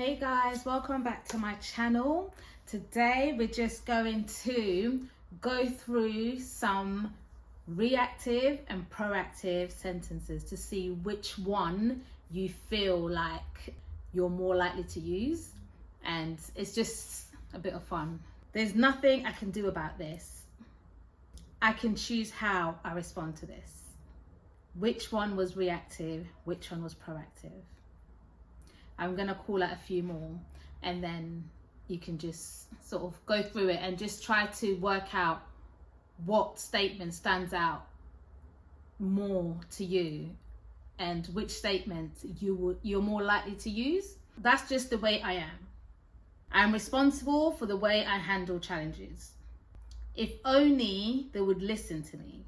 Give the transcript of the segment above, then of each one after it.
Hey guys, welcome back to my channel. Today we're just going to go through some reactive and proactive sentences to see which one you feel like you're more likely to use, and it's just a bit of fun. There's nothing I can do about this. I can choose how I respond to this. Which one was reactive, which one was proactive? I'm gonna call out a few more, and then you can just sort of go through it and just try to work out what statement stands out more to you and which statement you're more likely to use. That's just the way I am. I'm responsible for the way I handle challenges. If only they would listen to me.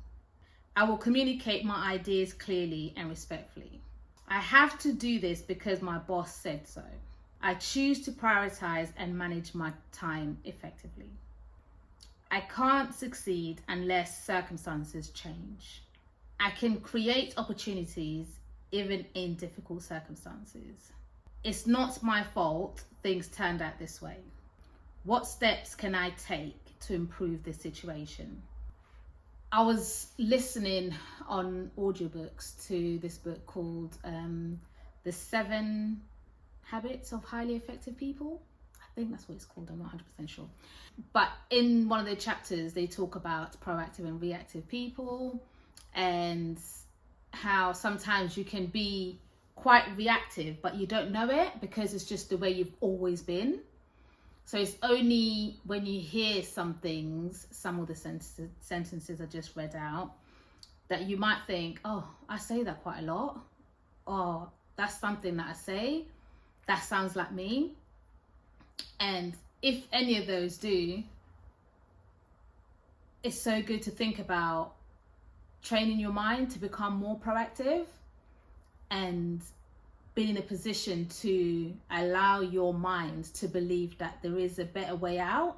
I will communicate my ideas clearly and respectfully. I have to do this because my boss said so. I choose to prioritize and manage my time effectively. I can't succeed unless circumstances change. I can create opportunities even in difficult circumstances. It's not my fault things turned out this way. What steps can I take to improve this situation? I was listening on audiobooks to this book called The 7 Habits of Highly Effective People. I think that's what it's called, I'm not 100% sure. But in one of the chapters, they talk about proactive and reactive people and how sometimes you can be quite reactive, but you don't know it because it's just the way you've always been. So it's only when you hear some things, some of the sentences I just read out, that you might think, oh, I say that quite a lot. Or that's something that I say. That sounds like me. And if any of those do, it's so good to think about training your mind to become more proactive and be in a position to allow your mind to believe that there is a better way out,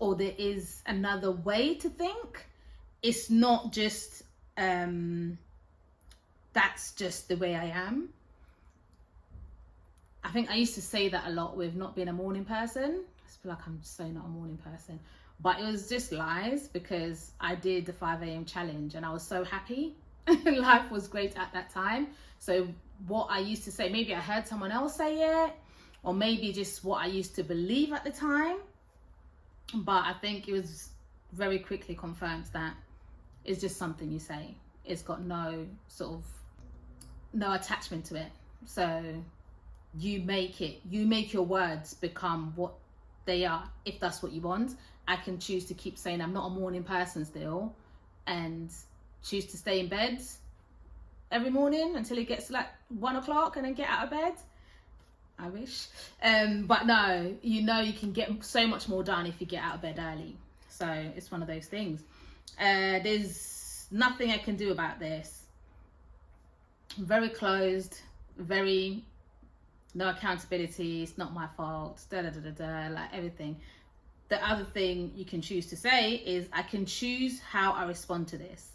or there is another way to think. It's not just that's just the way I am. I think I used to say that a lot with not being a morning person. I just feel like I'm so not a morning person, but it was just lies, because I did the 5 a.m. challenge and I was so happy. Life was great at that time. So what I used to say, maybe I heard someone else say it, or maybe just what I used to believe at the time, but I think it was very quickly confirmed that it's just something you say. It's got no attachment to it. So you make your words become what they are, if that's what you want. I can choose to keep saying I'm not a morning person still, and choose to stay in bed every morning until it gets like 1 o'clock and then get out of bed. I wish. But no, you can get so much more done if you get out of bed early. So it's one of those things. There's nothing I can do about this. Very closed, very no accountability. It's not my fault. Like everything. The other thing you can choose to say is I can choose how I respond to this.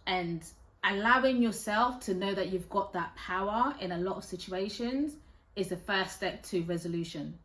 And allowing yourself to know that you've got that power in a lot of situations is the first step to resolution.